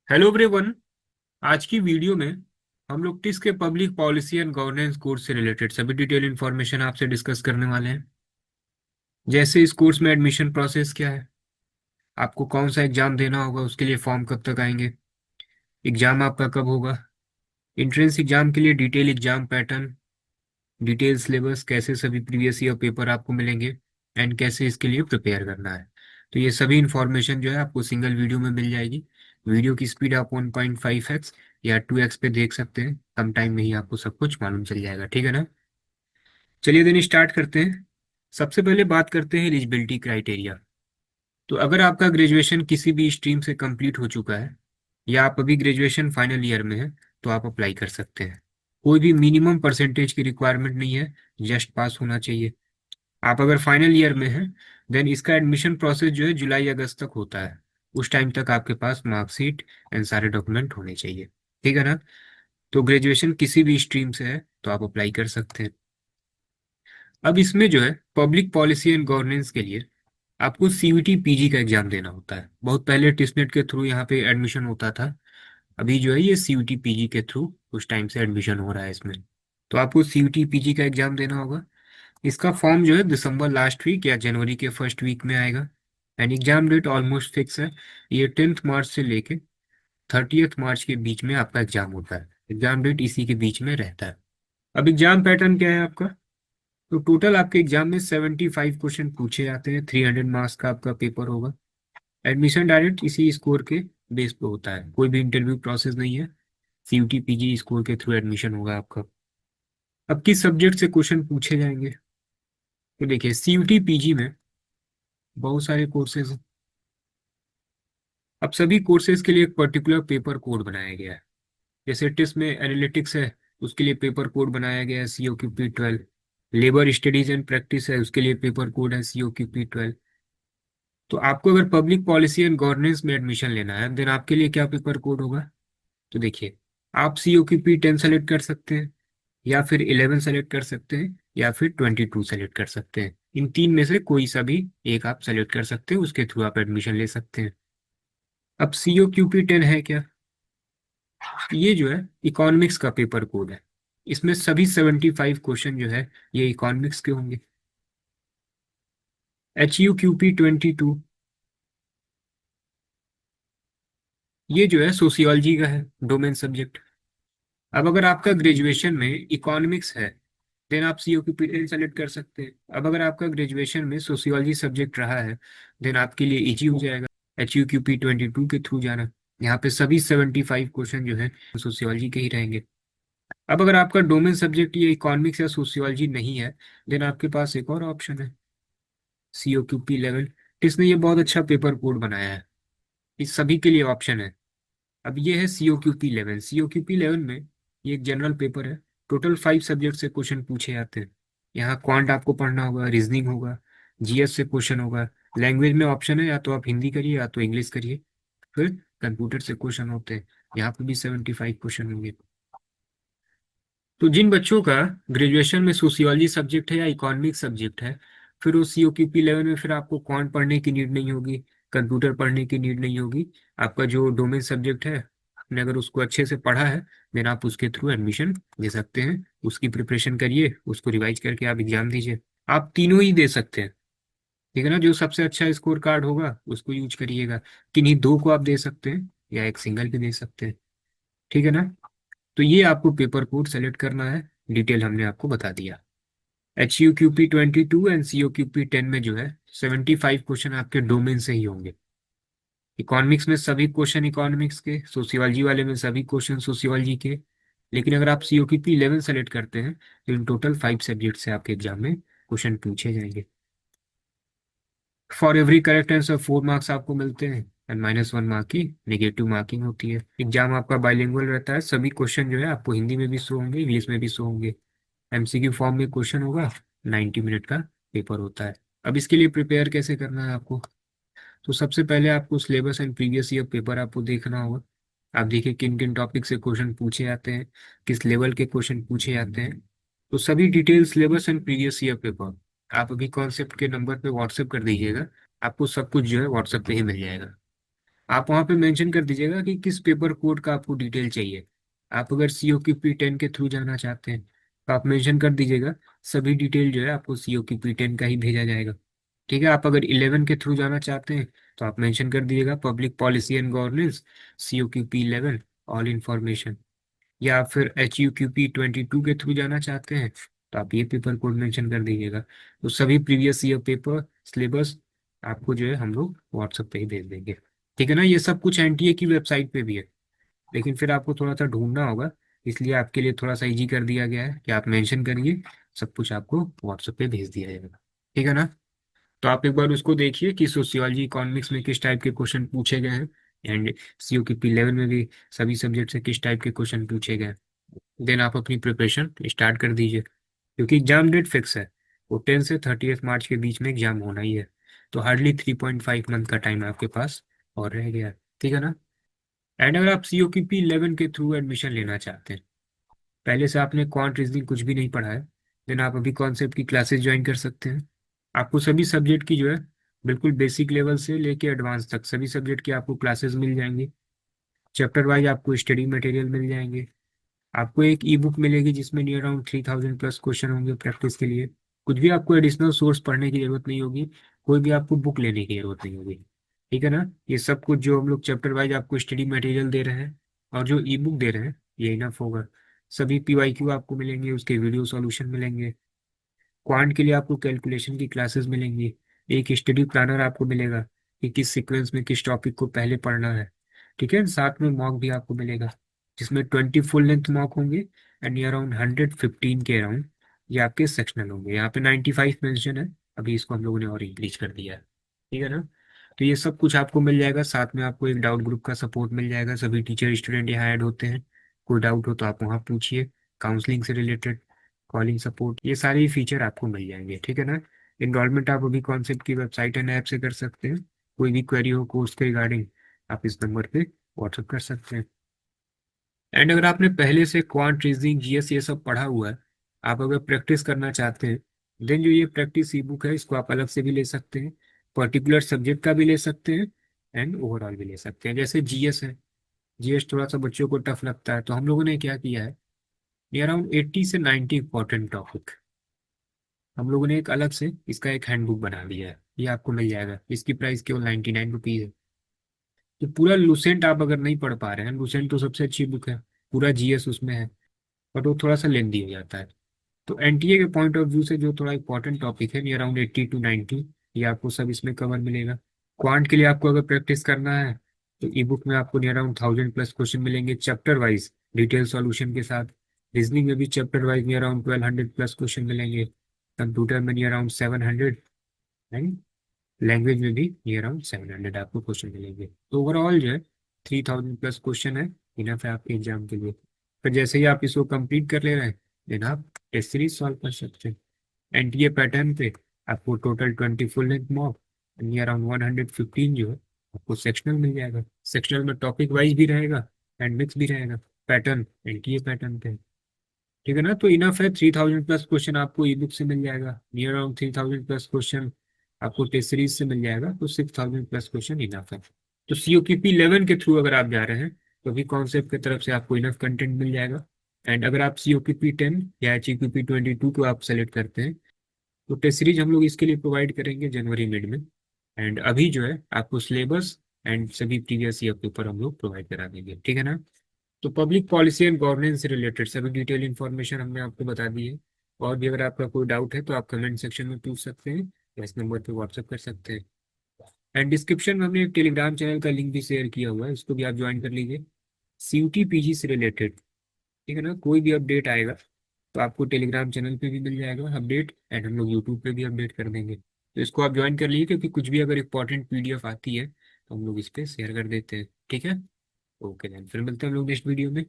Hello everyone. आज की video में हम लोग टिस के public policy and governance course से रिलेटेड सभी डिटेल इन्फॉर्मेशन आपसे डिस्कस करने वाले हैं। जैसे इस कोर्स में एडमिशन प्रोसेस क्या है, आपको कौन सा एग्जाम देना होगा, उसके लिए फॉर्म कब तक आएंगे, एग्जाम आपका कब होगा, एंट्रेंस एग्जाम के लिए detail exam pattern, detail syllabus, कैसे सभी प्रीवियस ईयर पेपर आपको मिलेंगे एंड कैसे इसके लिए प्रिपेयर करना है। तो ये सभी इन्फॉर्मेशन जो है आपको सिंगल वीडियो में मिल जाएगी। वीडियो की स्पीड आप 1.5x या 2x पे देख सकते हैं। कम टाइम में ही आपको सब कुछ मालूम चल जाएगा, ठीक है ना। चलिए दिन स्टार्ट करते हैं। सबसे पहले बात करते हैं एलिजिबिलिटी क्राइटेरिया। तो अगर आपका ग्रेजुएशन किसी भी स्ट्रीम से कंप्लीट हो चुका है या आप अभी ग्रेजुएशन फाइनल ईयर में हैं तो आप अप्लाई कर सकते हैं। कोई भी मिनिमम परसेंटेज की रिक्वायरमेंट नहीं है, जस्ट पास होना चाहिए। आप अगर फाइनल ईयर में हैं देन इसका एडमिशन प्रोसेस जो है जुलाई अगस्त तक होता है। उस टाइम तक आपके पास मार्कशीट एंड सारे डॉक्यूमेंट होने चाहिए, ठीक है ना। तो ग्रेजुएशन किसी भी स्ट्रीम से है तो आप अप्लाई कर सकते हैं। अब इसमें जो है पब्लिक पॉलिसी एंड गवर्नेंस के लिए आपको सीयूटी पीजी का एग्जाम देना होता है। बहुत पहले टिसनेट के थ्रू यहाँ पे एडमिशन होता था, अभी जो है ये सीयूटी पीजी के थ्रू कुछ टाइम से एडमिशन हो रहा है इसमें। तो आपको सीयूटी पीजी का एग्जाम देना होगा। इसका फॉर्म जो है दिसंबर लास्ट वीक या जनवरी के फर्स्ट वीक में आएगा। End exam date almost fix है। ये 10th मार्च से लेके 30th मार्च के बीच में आपका एग्जाम होता है। एग्जाम डेट इसी के बीच में रहता है। अब एग्जाम पैटर्न क्या है आपका। तो टोटल आपके एग्जाम में 75 क्वेश्चन पूछे जाते हैं। 300 मार्क्स का आपका पेपर होगा। एडमिशन डायरेक्ट इसी स्कोर के बेस पे होता है, कोई भी इंटरव्यू प्रोसेस नहीं है। सीयूटी पीजी स्कोर के थ्रू एडमिशन होगा आपका। अब किस सब्जेक्ट से क्वेश्चन पूछे जाएंगे। तो देखिए सीयूटी पीजी में बहुत सारे कोर्सेज हैं। अब सभी कोर्सेज के लिए एक पर्टिकुलर पेपर कोड बनाया गया है। जैसे टिस में एनालिटिक्स है, उसके लिए पेपर कोड बनाया गया है COQP 12। Labour studies and practice है, उसके लिए पेपर कोड है COQP 12। तो आपको अगर पब्लिक पॉलिसी एंड गवर्नेंस में एडमिशन लेना है देन आपके लिए क्या पेपर कोड होगा। तो देखिए आप COQP 10 सेलेक्ट कर सकते हैं, या फिर 11 सेलेक्ट कर सकते हैं, या फिर 22 सेलेक्ट कर सकते हैं। इन तीन में से कोई सा भी एक आप सेलेक्ट कर सकते हैं, उसके थ्रू आप एडमिशन ले सकते हैं। अब COQP 10 है क्या। ये जो है इकोनॉमिक्स का पेपर कोड है। इसमें सभी 75 क्वेश्चन जो है ये इकोनॉमिक्स के होंगे। HUQP 22 ये जो है सोशियोलॉजी का है, डोमेन सब्जेक्ट। अब अगर आपका ग्रेजुएशन में इकोनॉमिक्स है देन आप COQP 10 सेलेक्ट कर सकते हैं। अब अगर आपका ग्रेजुएशन में सोशियोलॉजी सब्जेक्ट रहा है देन आपके लिए इजी हो जाएगा HUQP 22 के थ्रू जाना। यहाँ पे सभी 75 क्वेश्चन जो है सोशियोलॉजी के ही रहेंगे। अब अगर आपका डोमेन सब्जेक्ट ये इकोनॉमिक्स या सोशियोलॉजी नहीं है देन आपके पास एक और ऑप्शन है COQP 11। इसने ये बहुत अच्छा पेपर कोड बनाया है, इस सभी के लिए ऑप्शन है। अब ये है COQP 11। COQP 11 में ये एक जनरल पेपर है। टोटल 5 सब्जेक्ट से क्वेश्चन पूछे जाते हैं। यहाँ क्वांट आपको पढ़ना होगा, रीजनिंग होगा, GS से क्वेश्चन होगा। लैंग्वेज में ऑप्शन है, या तो आप हिंदी करिए या तो इंग्लिश करिए। फिर कंप्यूटर से क्वेश्चन होते हैं, यहाँ पे भी 75 क्वेश्चन होंगे। तो जिन बच्चों का ग्रेजुएशन में सोशियोलॉजी सब्जेक्ट है या इकोनॉमिक सब्जेक्ट है, फिर वो COQP 11 में फिर आपको क्वांट पढ़ने की नीड नहीं होगी, कंप्यूटर पढ़ने की नीड नहीं होगी। आपका जो डोमेन सब्जेक्ट है आपने अगर उसको अच्छे से पढ़ा है देन आप उसके थ्रू एडमिशन दे सकते हैं। उसकी प्रिपरेशन करिए, उसको रिवाइज करके आप एग्जाम दीजिए। आप तीनों ही दे सकते हैं, ठीक है ना। जो सबसे अच्छा स्कोर कार्ड होगा उसको यूज करिएगा। किन्हीं दो को आप दे सकते हैं या एक सिंगल भी दे सकते हैं, ठीक है ना। तो ये आपको पेपर कोड सेलेक्ट करना है, डिटेल हमने आपको बता दिया। HUQP 22 एंड COQP 10 में जो है 75 क्वेश्चन आपके डोमेन से ही होंगे। इकोनॉमिक्स में सभी क्वेश्चन इकोनॉमिक्स के, सोशियोलॉजी वाले में सभी क्वेश्चन सोशियोलॉजी के। लेकिन अगर आप COQP 11 सेलेक्ट करते हैं तो इन टोटल 5 सब्जेक्ट से आपके एग्जाम में क्वेश्चन पूछे जाएंगे। For every correct answer 4 marks आपको मिलते हैं एंड -1 मार्क की नेगेटिव मार्किंग होती है। एग्जाम आपका बाइलिंगुअल रहता है, सभी क्वेश्चन जो है आपको हिंदी में भी शो होंगे, इंग्लिश में भी शो होंगे। MCQ फॉर्म में क्वेश्चन होगा, 90 मिनट का पेपर होता है। अब इसके लिए प्रिपेयर कैसे करना है आपको। तो सबसे पहले आपको syllabus and previous year paper आपको देखना होगा। आप देखिए किन किन टॉपिक से क्वेश्चन पूछे जाते हैं, किस लेवल के क्वेश्चन पूछे जाते हैं। तो सभी detail syllabus and previous year paper आप अभी कॉन्सेप्ट के नंबर पे व्हाट्सएप कर दीजिएगा। आपको सब कुछ जो है व्हाट्सएप पे ही मिल जाएगा। आप वहाँ पे मेंशन कर दीजिएगा कि किस पेपर कोड का आपको डिटेल चाहिए। आप अगर COQP 10 के थ्रू जाना चाहते हैं तो आप मेंशन कर दीजिएगा, सभी डिटेल जो है आपको COQP 10 का ही भेजा जाएगा। ठीक है, आप अगर 11 के थ्रू जाना चाहते हैं तो आप मेंशन कर दीजिएगा public policy and governance COQP 11 all information. या फिर HUQP 22 के थ्रू जाना चाहते हैं तो आप ये पेपर कोड मेंशन कर दीजिएगा। तो सभी प्रीवियस ईयर पेपर सिलेबस आपको जो है हम लोग व्हाट्सएप पे ही भेज देंगे। ठीक है ना, ये सब कुछ NTA की वेबसाइट पे भी है, लेकिन फिर आपको थोड़ा सा ढूंढना होगा, इसलिए आपके लिए थोड़ा सा इजी कर दिया गया है कि आप मेंशन करिए, सब कुछ आपको व्हाट्सएप पे भेज दिया जाएगा। ठीक है ना, तो आप एक बार उसको देखिए कि सोशियोलॉजी इकोनॉमिक्स में किस टाइप के क्वेश्चन पूछे गए हैं, एंड COQP 11 में भी सभी सब्जेक्ट से किस टाइप के क्वेश्चन पूछे गए हैं। देन आप अपनी प्रिपरेशन स्टार्ट कर दीजिए, क्योंकि एग्जाम डेट फिक्स है, वो 10 से 30 मार्च के बीच में एग्जाम होना ही है। तो हार्डली 3.5 मंथ का टाइम आपके पास और रह गया है। ठीक है ना, एंड अगर आप COQP 11 के थ्रू एडमिशन लेना चाहते हैं, पहले से आपने क्वांट रीजनिंग कुछ भी नहीं पढ़ा है, देन आप अभी कॉन्सेप्ट की क्लासेस ज्वाइन कर सकते हैं। आपको सभी सब्जेक्ट की जो है बिल्कुल बेसिक लेवल से लेके एडवांस तक सभी सब्जेक्ट की आपको क्लासेस मिल जाएंगी। चैप्टर वाइज आपको स्टडी मटेरियल मिल जाएंगे। आपको एक ई बुक मिलेगी जिसमें नियर अराउंड 3000+ क्वेश्चन होंगे प्रैक्टिस के लिए। कुछ भी आपको एडिशनल सोर्स पढ़ने की जरूरत नहीं होगी, कोई भी आपको बुक लेने की जरूरत नहीं होगी। ठीक है ना, ये सब कुछ जो हम लोग चैप्टर वाइज आपको स्टडी मटेरियल दे रहे हैं और जो ई बुक दे रहे हैं ये इनफ होगा। सभी PYQ आपको मिलेंगे, उसके वीडियो सॉल्यूशन मिलेंगे। क्वांट के लिए आपको कैलकुलेशन की क्लासेस मिलेंगी। एक स्टडी प्लानर आपको मिलेगा कि किस सीक्वेंस में किस टॉपिक को पहले पढ़ना है। ठीक है, साथ में मॉक भी आपको मिलेगा जिसमें 20 फुल लेंथ मॉक होंगे एंड अराउंड 115 के अराउंड ये आपके सेक्शनल होंगे। यहाँ पे 95 मेंशन है, अभी इसको हम लोगों ने और इंक्रीज कर दिया है। ठीक है ना, तो ये सब कुछ आपको मिल जाएगा, साथ में आपको एक डाउट ग्रुप का सपोर्ट मिल जाएगा, सभी टीचर स्टूडेंट यहाँ ऐड होते हैं। कोई डाउट हो तो आप वहाँ पूछिए, काउंसलिंग से रिलेटेड, कॉलिंग सपोर्ट, ये सारे फीचर आपको मिल जाएंगे। ठीक है ना, इनरोलमेंट आप अभी कॉन्सेप्ट की वेबसाइट एंड ऐप से कर सकते हैं। कोई भी क्वेरी हो कोर्स के रिगार्डिंग आप इस नंबर पे व्हाट्सअप कर सकते हैं। एंड अगर आपने पहले से क्वांट रीजनिंग GS ये सब पढ़ा हुआ है, आप अगर प्रैक्टिस करना चाहते हैं, देन जो ये प्रैक्टिस ई बुक है इसको आप अलग से भी ले सकते हैं, पर्टिकुलर सब्जेक्ट का भी ले सकते हैं एंड ओवरऑल भी ले सकते हैं। जैसे GS है, GS थोड़ा सा बच्चों को टफ लगता है, तो हम लोगों ने क्या किया है, ये अराउंड 80 से 90 इंपॉर्टेंट टॉपिक हम लोगों ने एक अलग से इसका एक हैंडबुक बना दिया है, ये आपको मिल जाएगा। इसकी प्राइस केवल 99 रुपीज़ है। तो पूरा लूसेंट आप अगर नहीं पढ़ पा रहे हैं, लूसेंट तो सबसे अच्छी बुक है, पूरा GS उसमें है, बट वो थोड़ा सा लेंदी हो जाता है। तो NTA के पॉइंट ऑफ व्यू से जो थोड़ा इंपॉर्टेंट टॉपिक है, नियर अराउंड 80 to 90, ये आपको सब इसमें कवर मिलेगा। क्वांट के लिए आपको अगर प्रैक्टिस करना है तो ई बुक में आपको नियर अराउंड 1000+ क्वेश्चन मिलेंगे चैप्टर वाइज डिटेल सॉल्यूशन के साथ। रीजनिंग में भी chapter wise near around 1200+ question मिलेंगे। कंप्यूटर में नियर अराउंड 700 एंड लैंग्वेज में भी नियर अराउंड 700 आपको क्वेश्चन मिलेंगे। तो ओवरऑल जो है 3000+ क्वेश्चन है, इनफ है आपके एग्जाम के लिए। फिर जैसे ही आप इसको कंप्लीट कर ले रहे हैं, देन आप टेस्ट सीरीज सॉल्व कर सकते हैं। NTA पैटर्न पे आपको total 20 full length mock near around 115 जो है आपको सेक्शनल मिल जाएगा। सेक्शनल में टॉपिक वाइज भी रहेगा एंड मिक्स भी रहेगा, पैटर्न NTA पैटर्न पे। ठीक है ना, तो इनफ है, 3000+ क्वेश्चन आपको ई बुक से मिल जाएगा, नियर अराउंड 3000+ क्वेश्चन आपको टेस्ट सीरीज से मिल जाएगा, तो 6000+ क्वेश्चन इनफ है। तो COQP 11 के थ्रू अगर आप जा रहे हैं तो भी कॉन्सेप्ट की तरफ से आपको इनफ कंटेंट मिल जाएगा। एंड अगर आप COQP 10 या HEQP 22 को आप सेलेक्ट करते हैं तो टेस्ट सीरीज हम लोग इसके लिए प्रोवाइड करेंगे जनवरी मिड में। एंड अभी जो है आपको सिलेबस एंड सभी प्रीवियस ईयर पेपर हम लोग प्रोवाइड करा देंगे। ठीक है ना, तो पब्लिक पॉलिसी एंड गवर्नेंस से रिलेटेड सभी डिटेल इन्फॉर्मेशन हमने आपको बता दी है। और भी अगर आपका कोई डाउट है तो आप कमेंट सेक्शन में पूछ सकते हैं या इस नंबर पे व्हाट्सअप कर सकते हैं। एंड डिस्क्रिप्शन में हमने एक टेलीग्राम चैनल का लिंक भी शेयर किया हुआ है, उसको भी आप ज्वाइन कर लीजिए, CUT PG से रिलेटेड। ठीक है ना, कोई भी अपडेट आएगा तो आपको टेलीग्राम चैनल पे भी मिल जाएगा अपडेट, एंड हम लोग यूट्यूब पे भी अपडेट कर देंगे, तो इसको आप ज्वाइन कर लीजिए, क्योंकि कुछ भी अगर इंपॉर्टेंट PDF आती है तो हम लोग इस पर शेयर कर देते हैं। ठीक है, ओके देन, फिर मिलते हैं हम लोग नेक्स्ट वीडियो में।